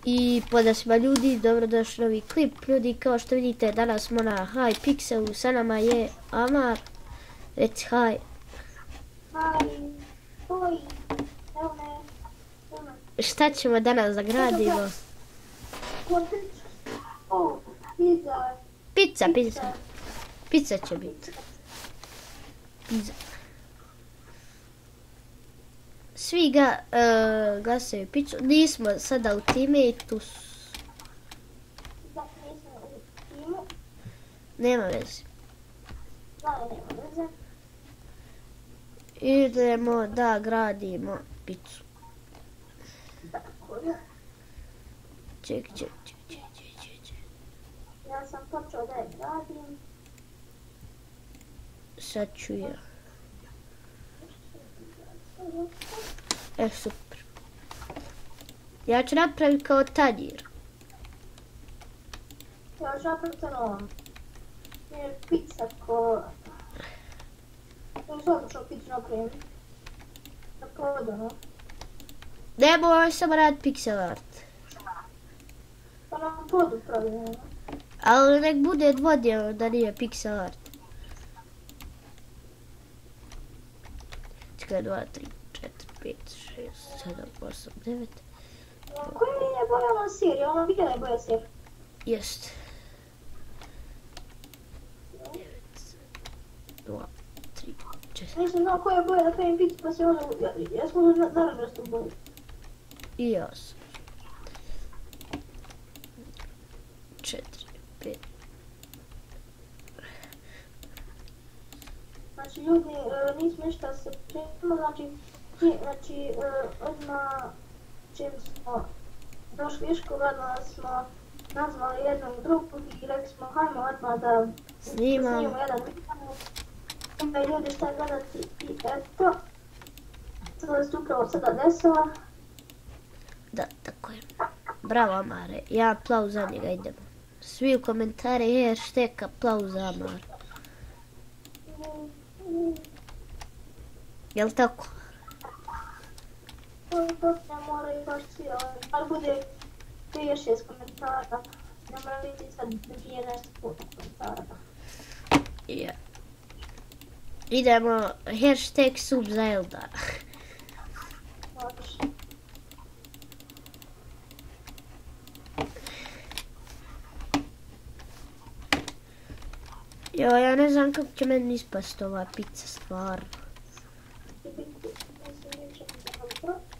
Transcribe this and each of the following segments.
I pozdrav svima ljudi, dobrodošli novi klip. Ljudi, kao što vidite, danas smo na Hypixelu, sa nama je Amar. Reci hi. Oj, evo me. Šta ćemo danas da gradimo? O, pizza. Pizza će biti. Pizza. Svi ga glasaju pizzu. Nismo sada u teammateu. Da, nisam u timu. Nema veze. Da, nema veze. Idemo da gradimo pizzu. Tako je. Ček. Ja sam počeo da je gradim. Sad ću ja. Super. Ja ću napraviti kao tanjir. Ja ću napraviti ono. Je pizza ko... Ja ću odlično pizzu napravim. Na podano. Nemoj samo raditi pixel art. Pa na podu pravim. Ali nek bude dvodjelno da nije pixel art. Čekaj, 2, 3, 4, 5, 6, 7, 8, 9. Koja je boja ona sir? Ona bijela je boja sir. Jest. 9, 2, 3, 4. Nisam znao koja je boja da pravim pizzu pa se ono... Ja smo naranđastu boju. I ja sam. 4, 5. Znači ljudi, nismo ništa se pripremili, znači odmah čim smo došli viškova, smo nazvali jednog drugog i rekli smo hajmo odmah da snimamo jedan video. Imaju ljudi šta gledati i eto, to se upravo sada desilo. Da, tako je. Bravo Amare, ja aplauz za njega, idemo. Svi u komentare hashtag aplauz za Amare. Jel tako? To ne mora i baš svi, ali bude 36 komentara. Ne mora biti sad 11 komentara. Ja. Idemo, hashtag sub za Eldara. Može. Jo, ja ne znam kako će meni ispast ova pizza stvarno.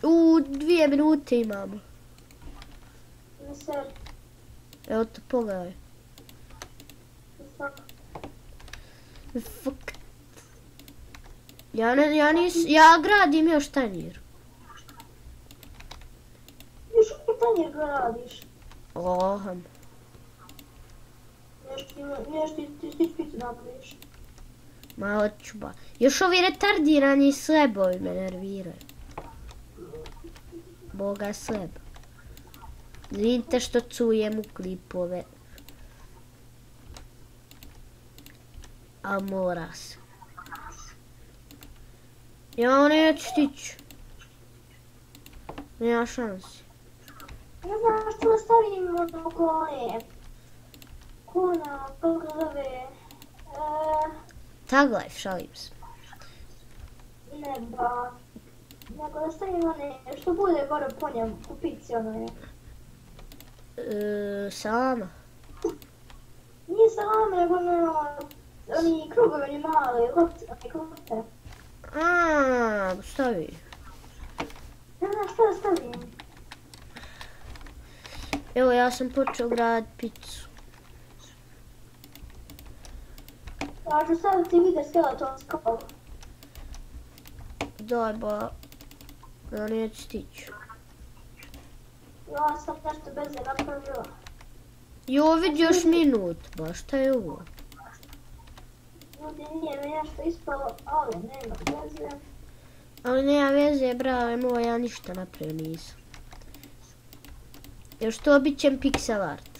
U 2 minute imamo. Ne ser. Evo to pogledaj. Fuck. Ja gradim još tanjir. Još uvijek tanjir ga radiš. Oham. Nešto ti stić pizzu napraviš. Ma hoću ba. Još ovi retardirani slebovi me nerviraju. Boga sleba. Izvinite što cujem u klipove. A mora se. Ja neću stići. Nema šansi. Ne znam što da stavim ono koje. Kuna, kako zove. Tag life, šalim se. Ne ba. Nego da stavim one, što bude gore po njem, u pici ono je. Sama. Nije salame, nego oni krugovi, oni mali, lopte. Stavi. Ne znam što da stavim. Evo, ja sam počeo graditi pizzu. Ja ću staviti video skeleton skolu. Daj ba. Ja neću stići. Ja sam nešto bez je napravila. Jo, vidi još minut, ba, šta je ovo? Ljudi, nije mi nešto ispalo, ali nema veze. Ali nema veze, brave moj, ja ništa napravio nisam. Još to bit ćem pixel art.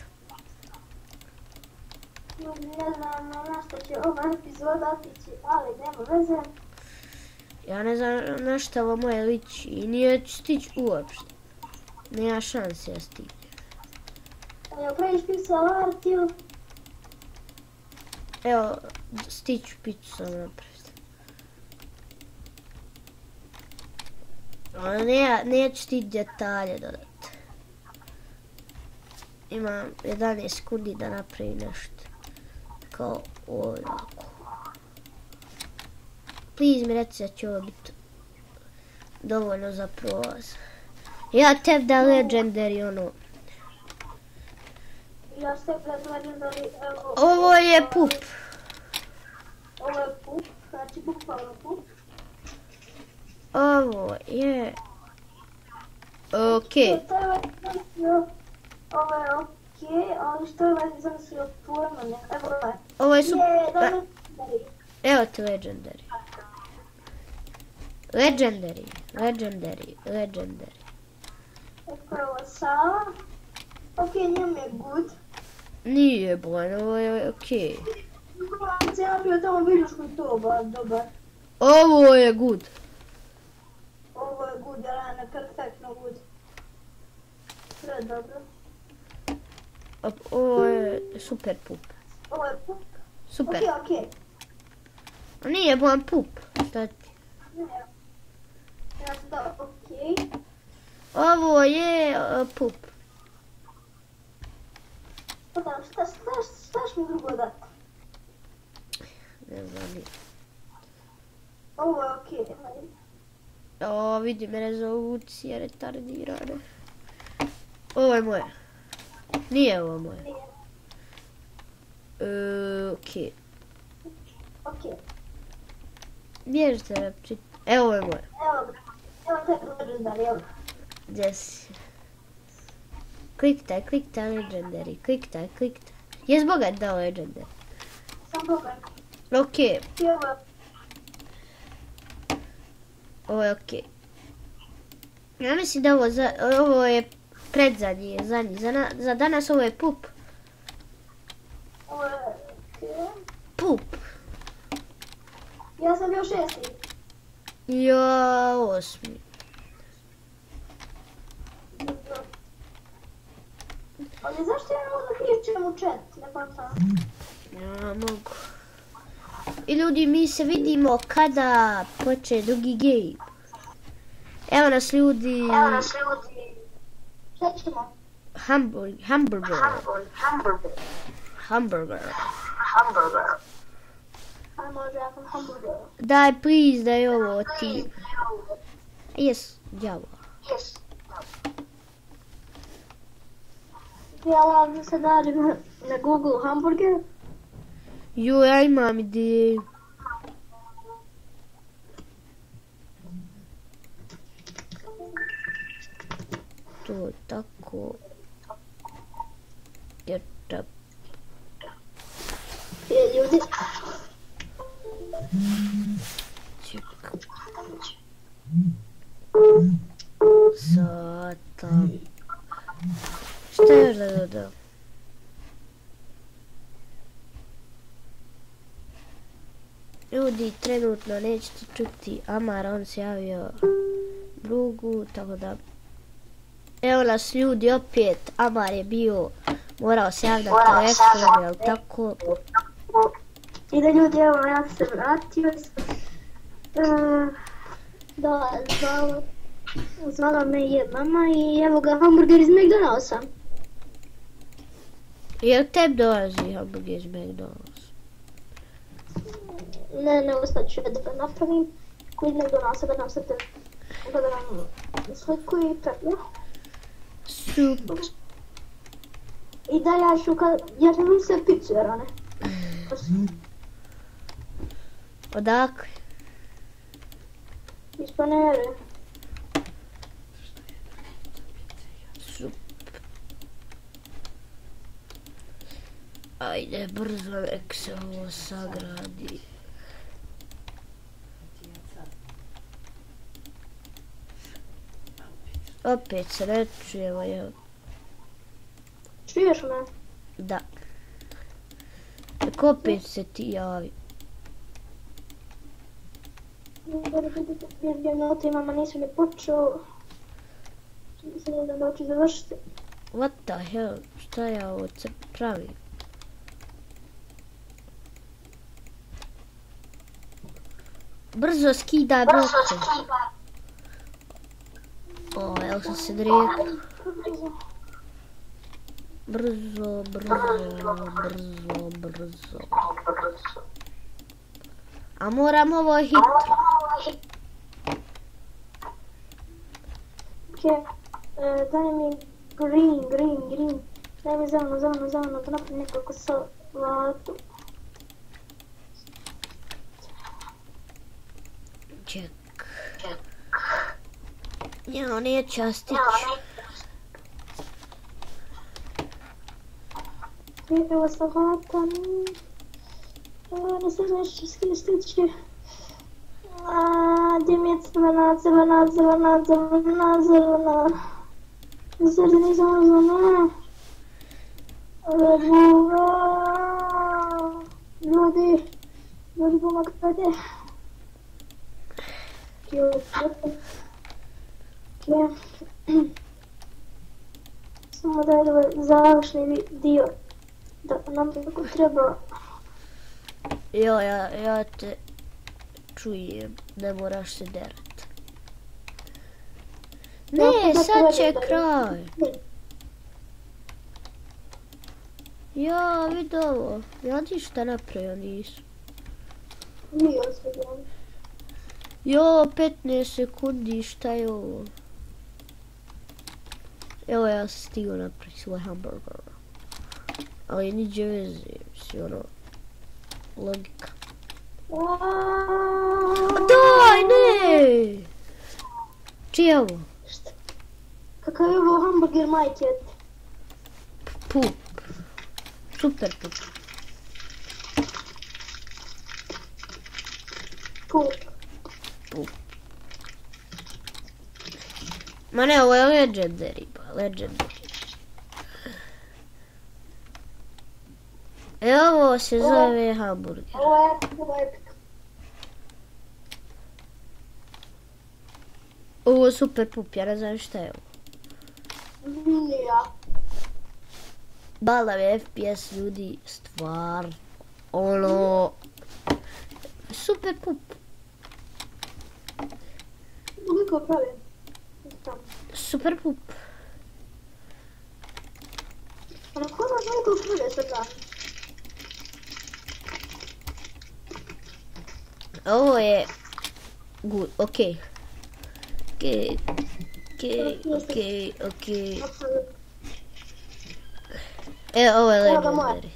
Ljudi, ne znam na što će ova epizoda otići, ali nema veze. Ja ne znam na šta ovo moje liči i nije ću stići uopšte. Nema šanse ja stići. Jel praviš pixel art ili? Evo, stiću piću sam napraviti. Neću ti detalje dodati. Imam 11 sekundi da napravim nešto. Kao ovako. Please mi reci da će ovo biti dovoljno za prolaz. Ja tebi da legendary ono. Ja ste legendary, evo... Ovo je pup. Ovo je pup, znači bukvalno pup. Ovo je... Okej. Ovo je okej, ali što je već zamislio pojma ne? Evo ovaj. Ovo je super. Legendary. Evo ti legendary. Legendary. Tako je ovo Sava. Okej, njemu je good. Nije bojan, ovo je okej. Se ja napravio tamo viljušku i to, dobar. Ovo je good. Ovo je good, Jelena, perfektno good. Sve dobro. Ovo je super pup. Ovo je pup. Super. Okej. Nije bojan pup. Šta ti? Ja sam dao okej. Ovo je pup. Pa da, šta mi drugo dati? Ne znam ni. Ovo je okej. O, vidim rezolucije retardirane. Ovo je moje. Nije ovo moje. Nije. Okej. Okej. Bježite da čitam. Evo ovo je moje. Evo te legendary, evo. Gdje si? Kliktaj legendary. Kliktaj. Jes bogat dao legendary? Sam pogledaj. Okej. I ovo je Ovo je okej. Ja mislim da ovo je predzadnji, zadnji. Za danas ovo je pup. okej. Pup. Ja sam bio 6. Ja, 8. Ali zašto ja ne mogu da pričam u chat? Ne pamtam. Ja mogu. I ljudi, mi se vidimo kada počne drugi game. Evo nas ljudi. Šta ćemo? Hamburger. A može ja sam hamburger. Daj, please, daj ovo ti. Jes, djavo. Ja vam se darim na Google hamburger. Jo, ja imam ideju. To je tako. Ketchup. Ljudi. Ček. Satan. Šta još da dodam? Ljudi, trenutno nećete čuti Amara, on se javio drugu, tako da... Evo nas ljudi opet, Amar je bio, morao se javljati telefon, jel tako? I da ljudi, evo ja se vratio sam. Zvala me je mama i evo ga hamburger iz McDonald'sa. Jel tebi dolazi hamburger iz McDonald'sa? Ne, ostat ću da ga napravim. Koji McDonald'sa da nam se da nam sliku i tako. Super. I da ja ću sve picu jer one. Odakle? Iz Panere. Super. Ajde, brzo nek se ovo sagradi. Opet se ne čujemo, evo. Čuješ me? Da. Tako opet se ti javi. Jer minuta imam, a nisam ni počeo. Mislim da ću završiti. What the hell? Šta ja ovo pravim? Brzo skidaj bloke. O, evo sam se drijekao. Brzo. A moram ovo hitro. Okej, daj mi green. Daj mi zeleno, da napravim nekako salatu. Ček. Ja, neću ja stići. Evo salata. Ne znam nešto stići. Gdje mi je crvena. Zar nisam zelena? Ljudi pomagajte. Samo da je ovaj završni dio. Da nam tako treba. Ja te čujem, ne moraš se derat. Ne, sad će kraj. Ja, vidi ovo. Ja ništa napravio nisam. Nije osviđeno. Jo, 15 sekundi, šta je ovo? Evo ja sam stigao napraviti svoj hamburger. Ali niđe veze, si ono... Logika. Daj, ne! Čije je ovo? Kakav je ovo hamburger, majke? Pup. Super pup. Pup. Ma ne, ovo je legendary, pa, legendary. Ovo se zove hamburger. Ovo je epic. Ovo je super pup, ja ne znam šta je ovo. Nije. Balav je FPS ljudi, stvar, ono... Super pup. Koliko pravim? Super pup. Na ko znaš koliko pravim sada? Ovo je... Good, okej. Okej. Ovo je legendary.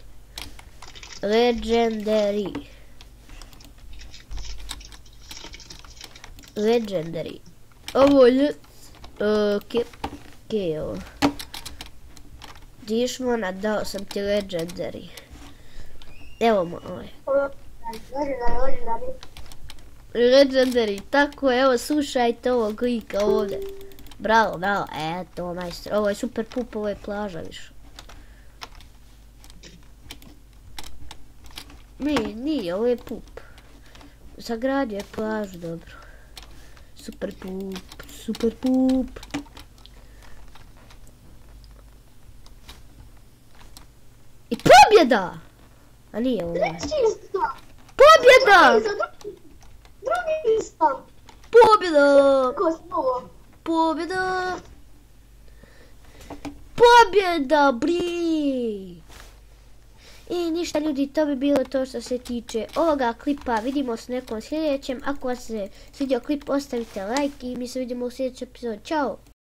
Ovo je... Okej, ovo. Dišmona, dao sam ti legendary. Evo moj. Legendary, tako je, evo slušajte ovog lika ovdje. Bravo, eto, majstor. Ovo je super pup, ovo je plaža više. Nije, ovo je pup. Zagradio je plažu, dobro. Super pup. I pobjeda! A nije ovo. Pobjeda! Drugi sam. Pobjeda, bri! I ništa ljudi, to bi bilo to što se tiče ovoga klipa. Vidimo se u nekom sljedećem. Ako vas se svidio klip, ostavite like i mi se vidimo u sljedećem epizodu. Ćao!